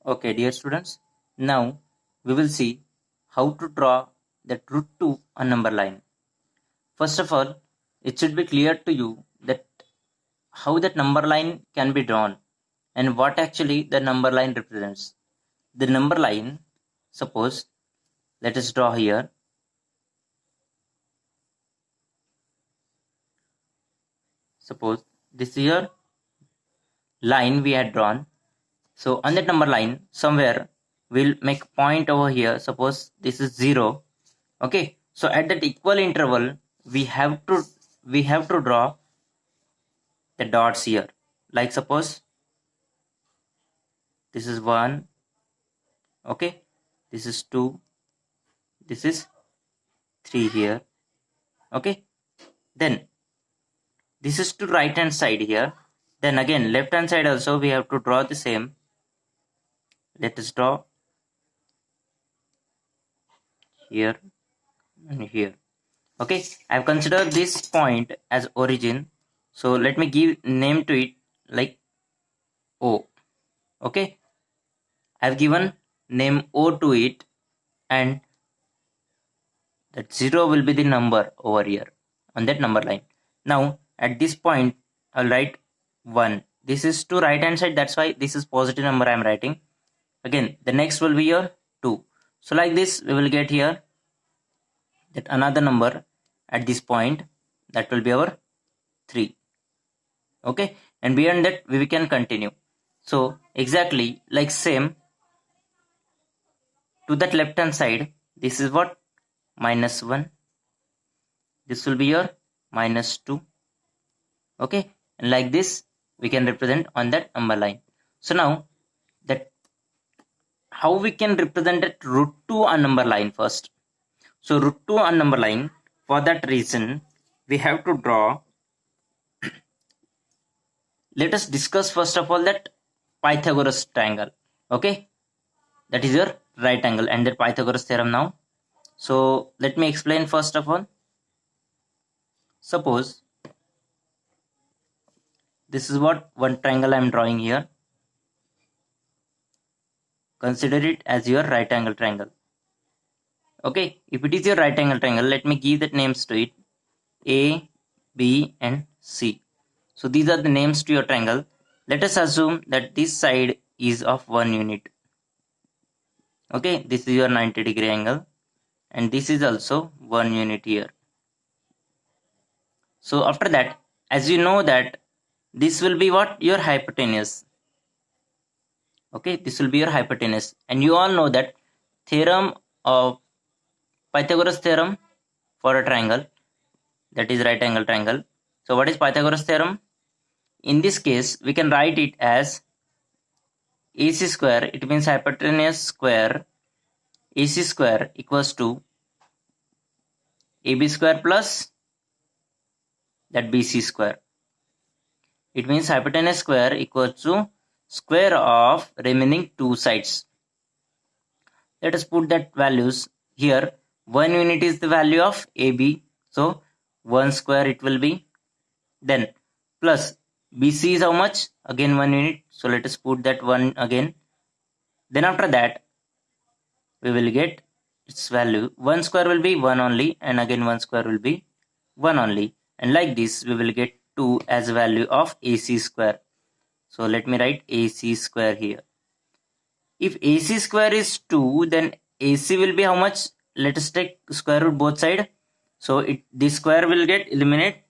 Okay, dear students, now we will see how to draw that root 2 on number line. First of all, it should be clear to you that how that number line can be drawn and what actually the number line represents. The number line, suppose, let us draw here. Suppose this is your line we had drawn. So on that number line, somewhere we'll make point over here. Suppose this is 0. Okay, so at that equal interval, we have to draw the dots here. Like suppose this is 1. Okay, this is 2. This is 3 here. Okay, then this is to right hand side here. Then again left hand side also we have to draw the same. Let us draw here and here. Okay, I have considered this point as origin, so let me give name to it like O. Okay, I have given name O to it, and that 0 will be the number over here on that number line. Now at this point I'll write 1. This is to right hand side, that's why this is positive number I am writing. Again the next will be your 2. So like this we will get here that another number at this point, that will be our 3. Okay, and beyond that we can continue. So exactly like same to that left hand side, this is what? -1. This will be your -2. Okay, and like this we can represent on that number line. So now that how we can represent that root 2 on number line first. So root 2 on number line, for that reason we have to draw. Let us discuss first of all that Pythagoras triangle. Okay, that is your right angle and the Pythagoras theorem now. So let me explain first of all. Suppose this is what one triangle I am drawing here. Consider it as your right angle triangle. Okay, if it is your right angle triangle, let me give that names to it: A, B and C. So these are the names to your triangle. Let us assume that this side is of 1 unit. Okay, this is your 90-degree angle and this is also 1 unit here. So after that, as you know that this will be what? Your hypotenuse. Okay, this will be your hypotenuse, and you all know that theorem of Pythagoras theorem for a triangle, that is right angle triangle. So what is Pythagoras theorem? In this case we can write it as AC square, it means hypotenuse square, AC square equals to AB square plus that BC square. It means hypotenuse square equals to square of remaining two sides. Let us put that values here. 1 unit is the value of AB, so 1 square it will be. Then plus BC is how much? Again 1 unit, so let us put that 1 again. Then after that we will get its value. 1 square will be 1 only, and again 1 square will be 1 only, and like this we will get 2 as value of AC square. So let me write AC square here. If AC square is 2, then AC will be how much? Let us take square root both side. So this square will get eliminated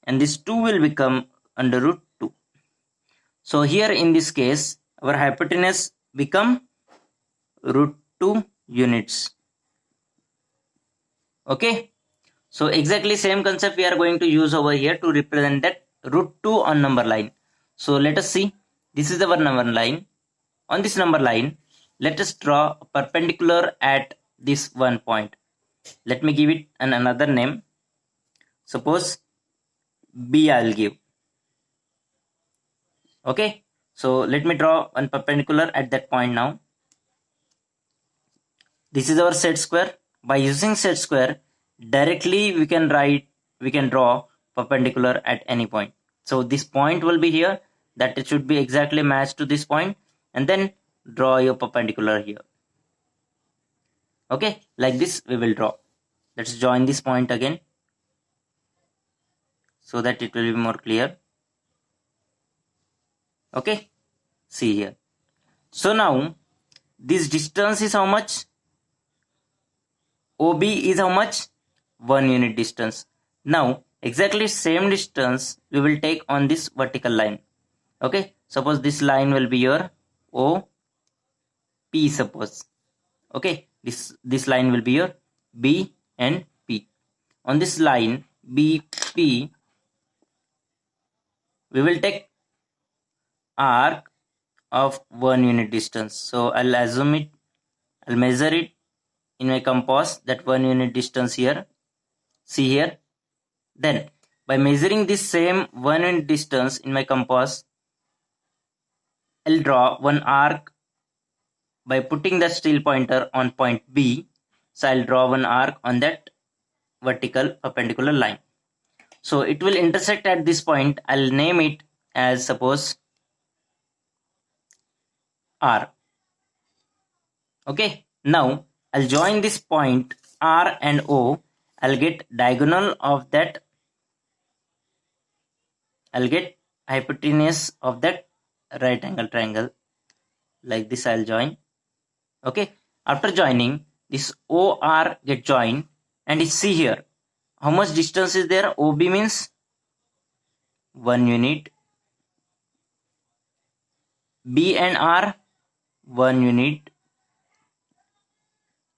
and this 2 will become under root 2. So here in this case our hypotenuse become root 2 units. Okay, so exactly same concept we are going to use over here to represent that root 2 on number line. So let us see, this is our number line. On this number line, let us draw a perpendicular at this one point. Let me give it another name. Suppose B I'll give. Okay, so let me draw one perpendicular at that point now. This is our set square. By using set square, directly we can draw perpendicular at any point. So this point will be here, that it should be exactly matched to this point, and then draw your perpendicular here. Okay, like this we will draw. Let's join this point again so that it will be more clear. Okay, see here. So now this distance is how much? OB is how much? 1 unit distance. Now exactly same distance we will take on this vertical line. Okay, suppose this line will be your OP, suppose. Okay, this line will be your B and P. On this line BP, we will take arc of 1 unit distance. So I'll assume it, I'll measure it in my compass, that 1 unit distance here. See here. Then by measuring this same 1 unit distance in my compass, I'll draw one arc by putting the steel pointer on point B. So I'll draw one arc on that vertical perpendicular line. So it will intersect at this point. I'll name it as suppose R. Okay, now I'll join this point R and O. I'll get diagonal of that. I'll get hypotenuse of that right angle triangle. Like this I'll join. Okay, after joining, this OR get joined, and you see here how much distance is there. OB means 1 unit, B and R 1 unit.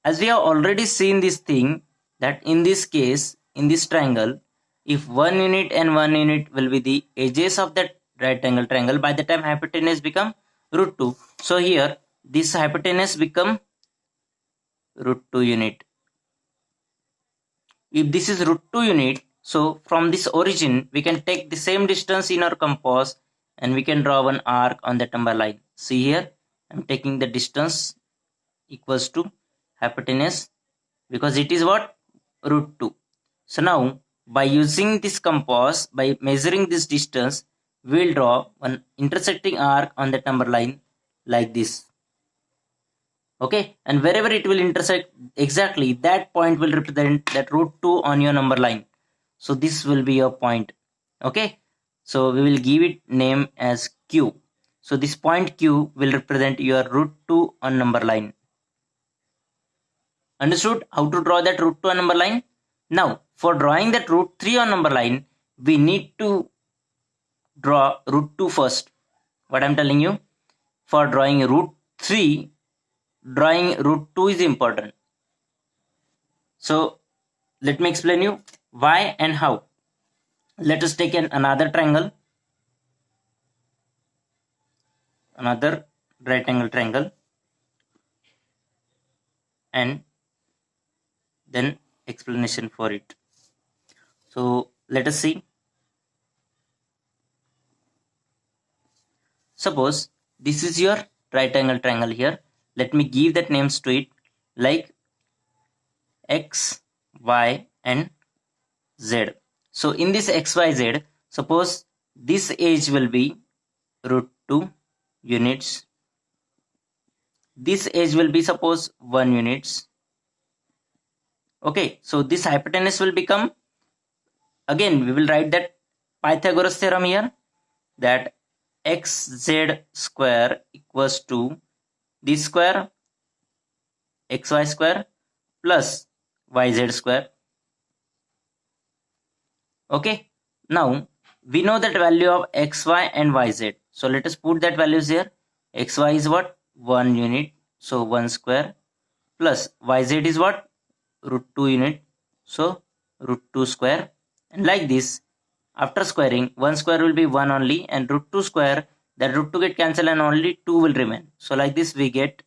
As we have already seen this thing, that in this case, in this triangle, if 1 unit and 1 unit will be the edges of that right angle triangle, by the time hypotenuse become root 2. So here this hypotenuse become root 2 unit. If this is root 2 unit, so from this origin we can take the same distance in our compass and we can draw one arc on that number line. See here, I'm taking the distance equals to hypotenuse because it is what? Root 2. So now by using this compass, by measuring this distance, we will draw one intersecting arc on that number line like this. Okay, and wherever it will intersect, exactly that point will represent that root 2 on your number line. So this will be your point. Okay, so we will give it name as Q. So this point Q will represent your root 2 on number line. Understood how to draw that root 2 on number line? Now for drawing that root 3 on number line, we need to draw root 2 first. What I'm telling you, for drawing root 3, drawing root 2 is important. So let me explain you why and how. Let us take another triangle, another right angle triangle, and then explanation for it. So let us see. Suppose this is your right angle triangle here. Let me give that names to it like X, Y and Z. So in this X, Y, Z, suppose this edge will be root 2 units. This edge will be suppose 1 units. Okay, so this hypotenuse will become, again we will write that Pythagoras theorem here, that xz square equals to this square xy square plus yz square. Okay, now we know that value of xy and yz. So let us put that values here. Xy is what? 1 unit, so 1 square, plus yz is what? Root 2 unit, so root 2 square. And like this, after squaring, 1 square will be 1 only, and root 2 square, that root 2 get cancelled and only 2 will remain. So like this we get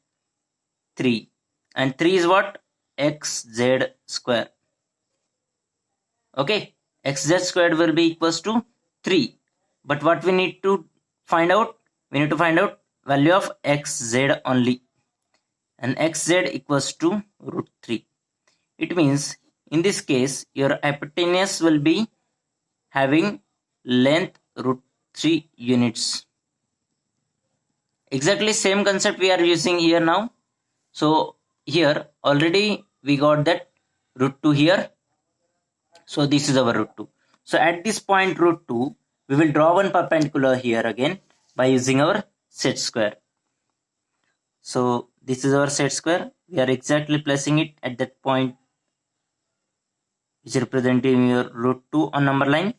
3. And 3 is what? Xz square. Okay, xz squared will be equals to 3. But what we need to find out? We need to find out value of xz only. And xz equals to root 3. It means in this case your hypotenuse will be having length root 3 units. exactly same concept we are using here now. So here already we got that root 2 here. So this is our root 2. So at this point root 2, we will draw one perpendicular here again by using our set square. So this is our set square. We are exactly placing it at that point which is representing your root 2 on number line.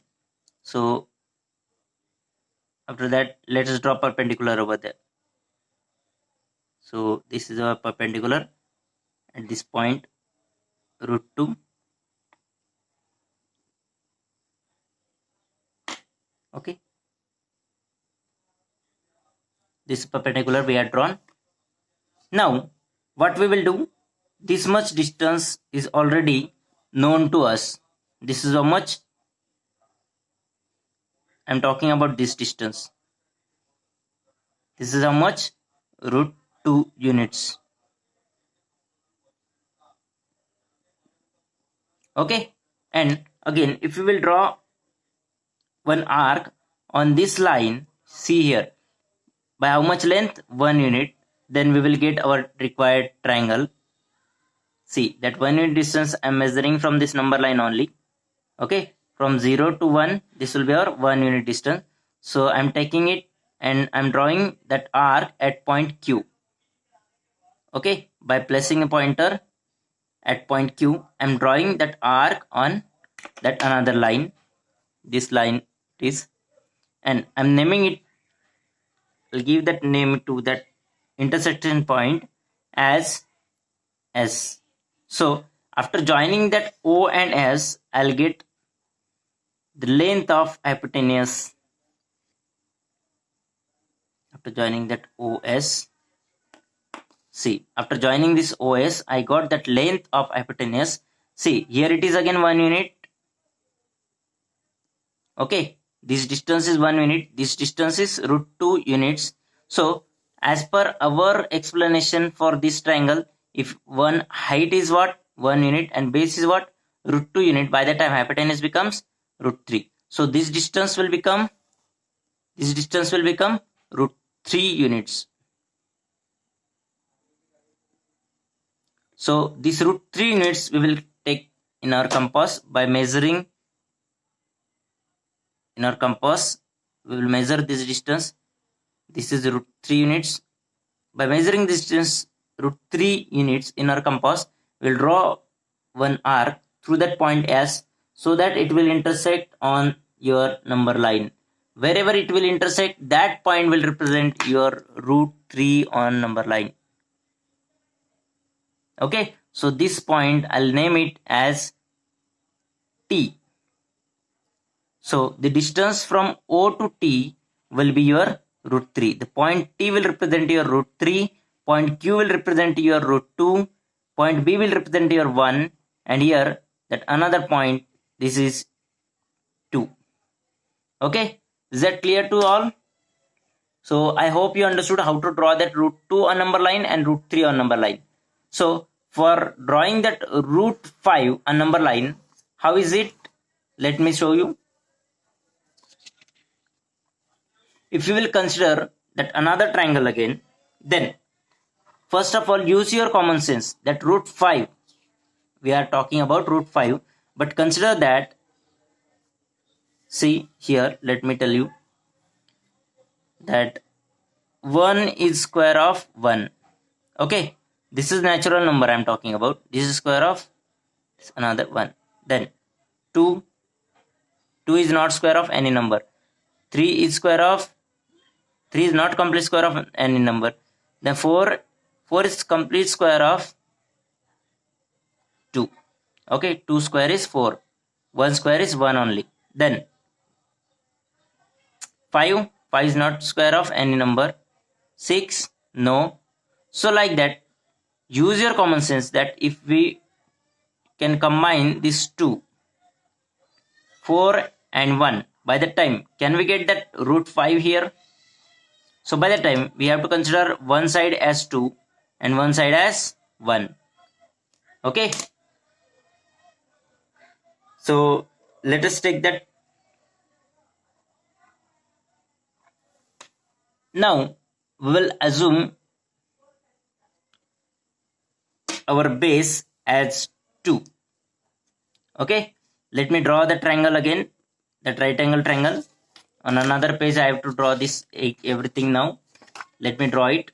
So after that, let us draw perpendicular over there. So this is our perpendicular at this point root 2. Okay. This perpendicular we have drawn. Now what we will do, this much distance is already known to us. This is how much I'm talking about, this distance. This is how much, root 2 units. Okay, and again if we will draw one arc on this line, see here, by how much length, 1 unit, then we will get our required triangle. See that 1 unit distance I'm measuring from this number line only. Okay, from 0 to 1, this will be our 1 unit distance. So I'm taking it and I'm drawing that arc at point Q. Okay, by placing a pointer at point Q, I'm drawing that arc on that another line. This line is, and I'm naming it, I'll give that name to that intersection point as S. So after joining that O and S, I'll get the length of hypotenuse. After joining that OS, see, after joining this OS, I got that length of hypotenuse. See, here it is again 1 unit. Okay, this distance is 1 unit. This distance is root 2 units. So, as per our explanation for this triangle, if one height is what? 1 unit and base is what? Root 2 unit. By the time hypotenuse becomes root 3. So, this distance will become root 3 units. So this root 3 units we will take in our compass by measuring. In our compass, we will measure this distance. This is root 3 units. By measuring this distance, root 3 units in our compass, we will draw one arc through that point S so that it will intersect on your number line. Wherever it will intersect, that point will represent your root 3 on number line. Okay, so this point I'll name it as T. So the distance from O to T will be your root 3. The point T will represent your root 3, point Q will represent your root 2, point B will represent your 1, and here that another point, this is 2. Okay, is that clear to all? So I hope you understood how to draw that root 2 on number line and root 3 on number line. So for drawing that root 5 on number line, how is it? Let me show you. If you will consider that another triangle again, then first of all use your common sense that root 5, we are talking about root 5, but consider that, see here, let me tell you that 1 is square of 1. Okay, this is natural number I am talking about. This is square of another 1. Then 2 is not square of any number. 3 is square of 3 is not complete square of any number. Then 4 is complete square of 2. Okay, 2 square is 4. 1 square is 1 only. Then 5 is not square of any number. 6, no. So like that, use your common sense that if we can combine these two, 4 and 1, by that time, can we get that root 5 here? So by that time, we have to consider one side as 2 and one side as 1. Okay. So let us take that. Now, we will assume our base as 2. Okay, let me draw the triangle again, that right angle triangle. On another page I have to draw this everything now. Let me draw it.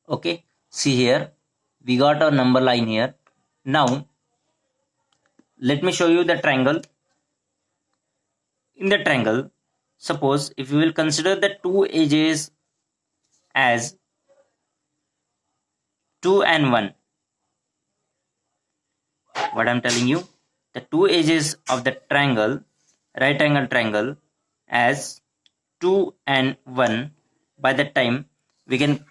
Okay, see here, we got our number line here. Now let me show you the triangle. In the triangle, suppose if you will consider the two edges as 2 and 1, what I'm telling you, the two edges of the triangle, right angle triangle, as 2 and 1, by that time we can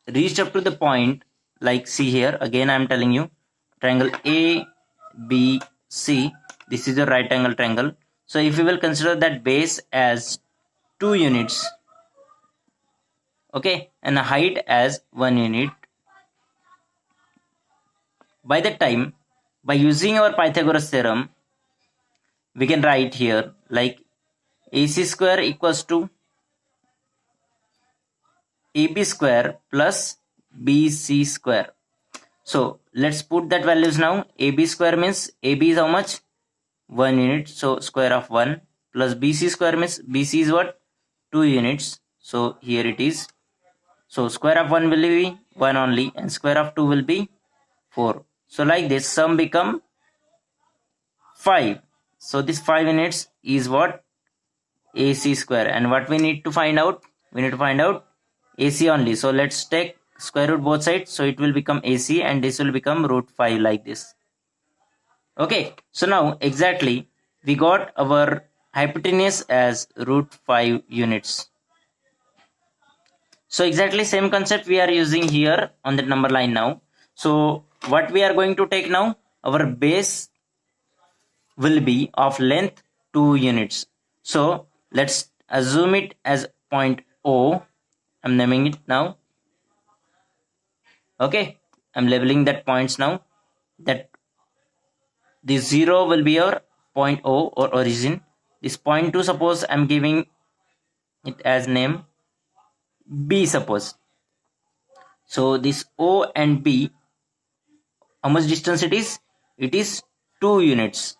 reach up to the point, like see here, again I'm telling you, triangle ABC, this is a right angle triangle. So if you will consider that base as 2 units, okay, and the height as 1 unit, by that time, by using our Pythagoras theorem, we can write here like AC square equals to AB square plus BC square. So let's put that values now. AB square means AB is how much? 1 unit. So square of 1 plus BC square means BC is what? 2 units. So here it is. So square of 1 will be 1 only and square of 2 will be 4. So like this sum become 5. So this 5 units is what? AC square. And what we need to find out? We need to find out AC only. So let's take square root both sides. So it will become AC and this will become root 5 like this. Okay. So now exactly we got our hypotenuse as root 5 units. So exactly same concept we are using here on that number line now. So what we are going to take now? Our base will be of length 2 units. So let's assume it as point O. I'm naming it now. Okay, I'm labeling that points now. That the 0 will be our point O or origin. This point 2, suppose I'm giving it as name B, suppose. So this O and B, how much distance it is? It is 2 units.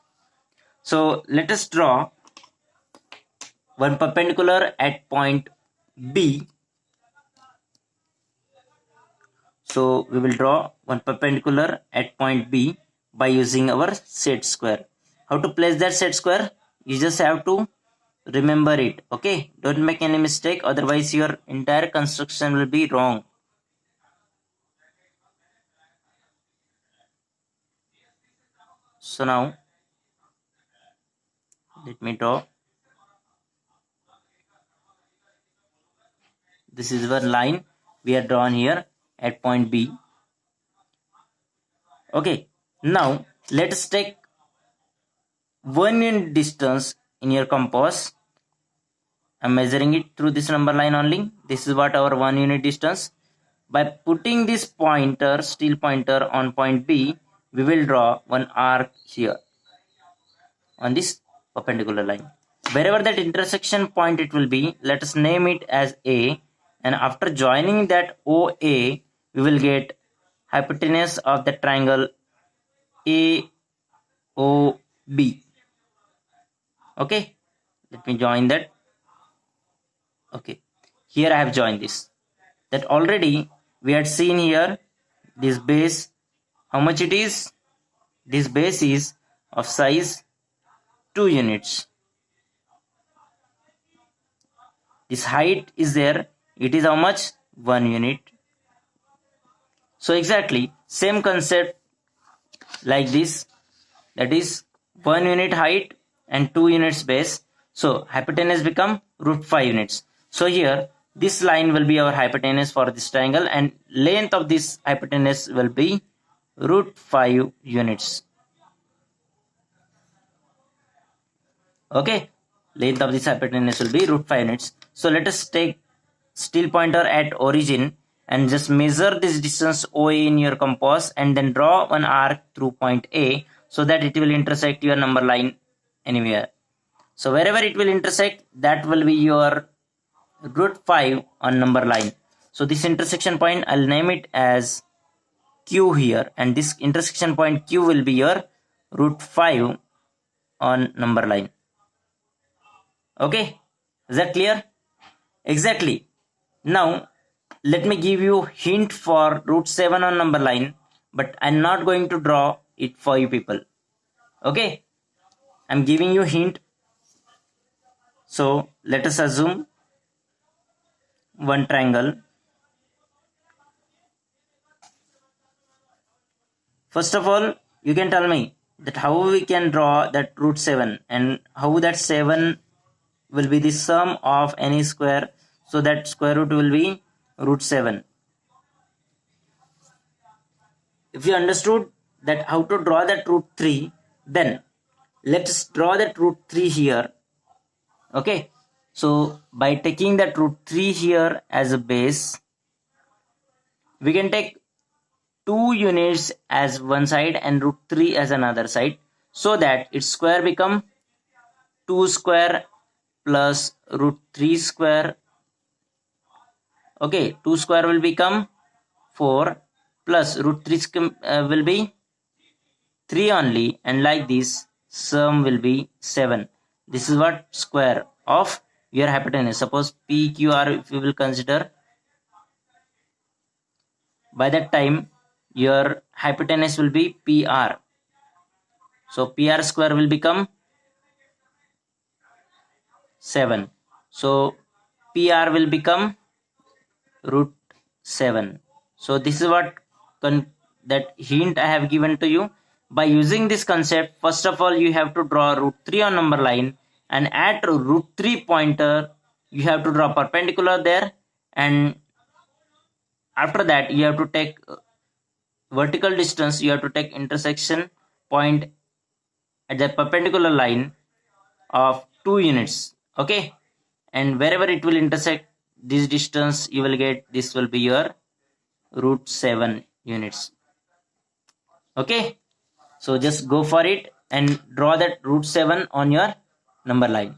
So let us draw one perpendicular at point B. So we will draw one perpendicular at point B by using our set square. How to place that set square? You just have to remember it. Okay, don't make any mistake, otherwise your entire construction will be wrong. So now let me draw. This is our line we are drawn here at point B. Okay, now let us take 1 unit distance in your compass. I'm measuring it through this number line only. This is what our 1 unit distance. By putting this pointer, steel pointer on point B, we will draw one arc here on this perpendicular line. Wherever that intersection point it will be, let us name it as A, and after joining that OA, we will get hypotenuse of the triangle AOB. Okay, let me join that. Okay, here I have joined this. That already we had seen here this base, how much it is? This base is of size 2 units. This height is there, it is how much? 1 unit. So exactly same concept like this, that is 1 unit height and 2 units base. So hypotenuse become root 5 units. So here this line will be our hypotenuse for this triangle and length of this hypotenuse will be root 5 units. Okay, length of this hypotenuse will be root 5 units. So let us take steel pointer at origin and just measure this distance OA in your compass and then draw one arc through point A so that it will intersect your number line anywhere. So wherever it will intersect, that will be your root 5 on number line. So this intersection point, I'll name it as Q here, and this intersection point Q will be your root 5 on number line. Okay, is that clear? Exactly. Now let me give you hint for root 7 on number line, but I'm not going to draw it for you people. Okay, I'm giving you hint. So let us assume one triangle. First of all, you can tell me that how we can draw that root 7 and how that 7 will be the sum of any square, so that square root will be root 7. If you understood that how to draw that root 3, then let's draw that root 3 here. Okay, so by taking that root 3 here as a base, we can take 2 units as one side and root 3 as another side, so that its square become 2 square plus root 3 square. Okay, 2 square will become 4 plus root 3 will be 3 only, and like this sum will be 7. This is what square of your hypotenuse. Suppose PQR, if you will consider, by that time your hypotenuse will be PR. So PR square will become 7. So PR will become root 7. So this is what that hint I have given to you. By using this concept, first of all you have to draw root 3 on number line, and at root 3 pointer you have to draw perpendicular there, and after that you have to take vertical distance, you have to take intersection point at the perpendicular line of 2 units. Okay, and wherever it will intersect this distance, you will get this will be your root 7 units. Okay, so just go for it and draw that root 7 on your number line.